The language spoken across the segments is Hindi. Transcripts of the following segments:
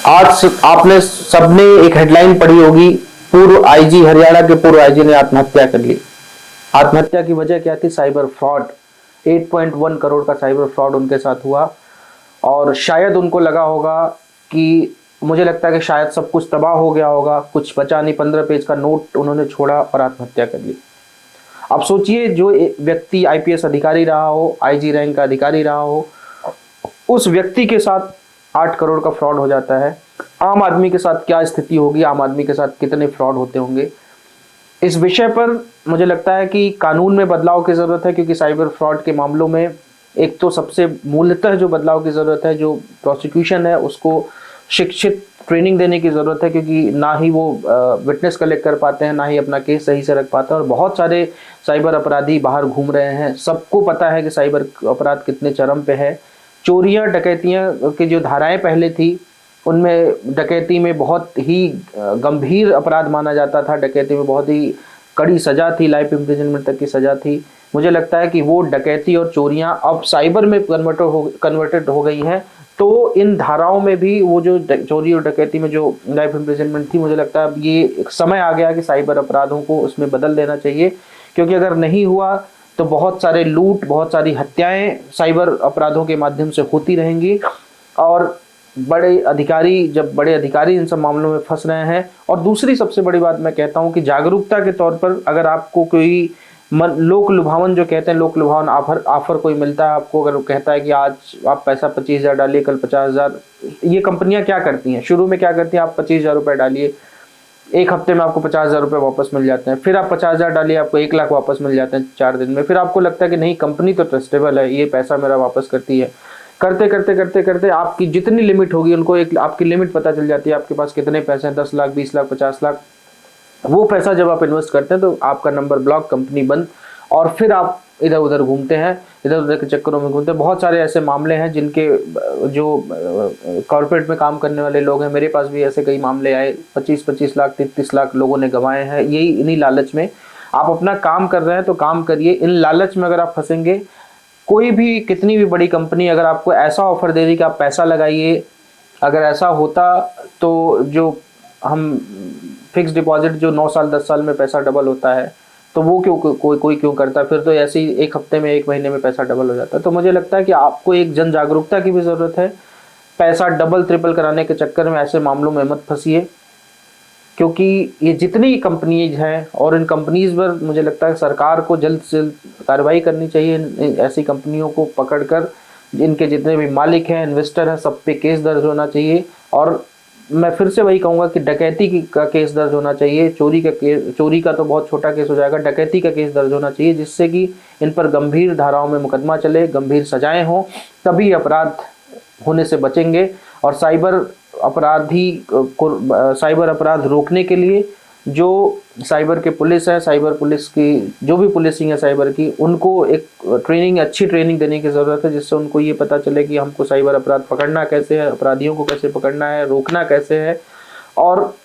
आज आपने सबने एक हेडलाइन पढ़ी होगी, पूर्व आईजी, हरियाणा के पूर्व आईजी ने आत्महत्या कर ली। आत्महत्या की वजह क्या थी? Cyber fraud. 8.1 करोड़ का साइबर फ्रॉड उनके साथ हुआ और शायद उनको लगा होगा कि, मुझे लगता है कि शायद सब कुछ तबाह हो गया होगा, कुछ बचा नहीं, 15 पेज का नोट उन्होंने छोड़ा और आत्महत्या कर ली। अब सोचिए, जो व्यक्ति आईपीएस अधिकारी रहा हो, आईजी रैंक का अधिकारी रहा हो, उस व्यक्ति के साथ 8 करोड़ का फ्रॉड हो जाता है। आम आदमी के साथ क्या स्थिति होगी, आम आदमी के साथ कितने फ्रॉड होते होंगे। इस विषय पर मुझे लगता है कि कानून में बदलाव की जरूरत है, क्योंकि साइबर फ्रॉड के मामलों में एक तो सबसे मूलतः जो बदलाव की जरूरत है, जो प्रोसिक्यूशन है उसको शिक्षित ट्रेनिंग देने की जरूरत है, क्योंकि ना ही वो विटनेस कलेक्ट कर पाते हैं, ना ही अपना केस सही से रख पाते हैं। और बहुत सारे साइबर अपराधी बाहर घूम रहे हैं। सबको पता है कि साइबर अपराध कितने चरम पे है। चोरियां डकैतियां की जो धाराएं पहले थी, उनमें डकैती में बहुत ही गंभीर अपराध माना जाता था, डकैती में बहुत ही कड़ी सजा थी, लाइफ इम्प्रिजनमेंट तक की सजा थी। मुझे लगता है कि वो डकैती और चोरियां अब साइबर में कन्वर्टेड हो गई हैं, तो इन धाराओं में भी वो जो चोरी और डकैती में जो लाइफ इम्प्रिजनमेंट थी, मुझे लगता है अब ये एक समय आ गया कि साइबर अपराधों को उसमें बदल देना चाहिए। क्योंकि अगर नहीं हुआ तो बहुत सारे लूट, बहुत सारी हत्याएं साइबर अपराधों के माध्यम से होती रहेंगी। और जब बड़े अधिकारी इन सब मामलों में फंस रहे हैं। और दूसरी सबसे बड़ी बात मैं कहता हूं कि जागरूकता के तौर पर, अगर आपको कोई लोक लुभावन, जो कहते हैं लोक लुभावन ऑफर कोई मिलता है आपको, अगर वो कहता है कि आज आप पैसा 25,000 डालिए, कल 50,000। ये कंपनियां क्या करती हैं, शुरू में क्या करती हैं, आप 25,000 रुपये डालिए, एक हफ्ते में आपको 50,000 रुपये वापस मिल जाते हैं। फिर आप 50,000 डालिए, आपको 1 लाख वापस मिल जाते हैं 4 दिन में। फिर आपको लगता है कि नहीं, कंपनी तो ट्रस्टेबल है, ये पैसा मेरा वापस करती है। करते करते करते करते आपकी जितनी लिमिट होगी, उनको एक आपकी लिमिट पता चल जाती है, आपके पास कितने पैसे हैं, 10 लाख, 20 लाख, 50 लाख। वो पैसा जब आप इन्वेस्ट करते हैं तो आपका नंबर ब्लॉक, कंपनी बंद, और फिर आप इधर उधर घूमते हैं, इधर उधर के चक्करों में घूमते हैं। बहुत सारे ऐसे मामले हैं जिनके जो कॉर्पोरेट में काम करने वाले लोग हैं, मेरे पास भी ऐसे कई मामले आए, 25-25 लाख, 33 लाख लोगों ने गंवाए हैं। यही इन्हीं लालच में। आप अपना काम कर रहे हैं तो काम करिए, इन लालच में अगर आप फंसेंगे, कोई भी कितनी भी बड़ी कंपनी अगर आपको ऐसा ऑफर दे रही कि आप पैसा लगाइए, अगर ऐसा होता तो जो हम फिक्स डिपॉजिट जो 9 साल 10 साल में पैसा डबल होता है, तो वो क्यों कोई क्यों करता? फिर तो ऐसे ही 1 हफ्ते में 1 महीने में पैसा डबल हो जाता है। तो मुझे लगता है कि आपको एक जन जागरूकता की भी ज़रूरत है। पैसा डबल ट्रिपल कराने के चक्कर में ऐसे मामलों में मत फंसिए, क्योंकि ये जितनी कंपनीज हैं, और इन कंपनीज पर मुझे लगता है सरकार को जल्द से जल्द कार्रवाई करनी चाहिए। ऐसी कंपनियों को पकड़कर इनके जितने भी मालिक हैं, इन्वेस्टर हैं, सब पे केस दर्ज होना चाहिए। और मैं फिर से वही कहूँगा कि डकैती का केस दर्ज होना चाहिए। चोरी का तो बहुत छोटा केस हो जाएगा, डकैती का केस दर्ज होना चाहिए, जिससे कि इन पर गंभीर धाराओं में मुकदमा चले, गंभीर सजाएं हों, तभी अपराध होने से बचेंगे। और साइबर अपराध रोकने के लिए जो साइबर के पुलिस है, साइबर पुलिस की जो भी पुलिसिंग है साइबर की, उनको एक अच्छी ट्रेनिंग देने की ज़रूरत है, जिससे उनको ये पता चले कि हमको साइबर अपराध पकड़ना कैसे है, अपराधियों को कैसे पकड़ना है, रोकना कैसे है, और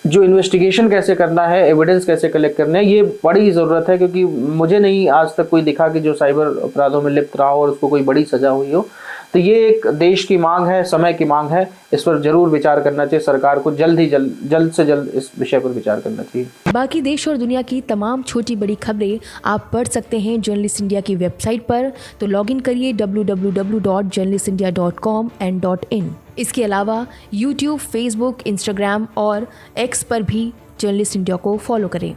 जो इन्वेस्टिगेशन कैसे करना है, एविडेंस कैसे कलेक्ट करना है, ये बड़ी ज़रूरत है। क्योंकि मुझे नहीं आज तक कोई दिखा कि जो साइबर अपराधों में लिप्त रहा हो और उसको कोई बड़ी सज़ा हुई हो। तो ये एक देश की मांग है, समय की मांग है। इस पर जरूर विचार करना चाहिए सरकार को, जल्द से जल्द इस विषय पर विचार करना चाहिए। बाकी देश और दुनिया की तमाम छोटी बड़ी खबरें आप पढ़ सकते हैं जर्नलिस्ट इंडिया की वेबसाइट पर। तो लॉगिन करिए www.journalistindia.com and .in। इसके अलावा यूट्यूब, फेसबुक, इंस्टाग्राम और एक्स पर भी जर्नलिस्ट इंडिया को फॉलो करें।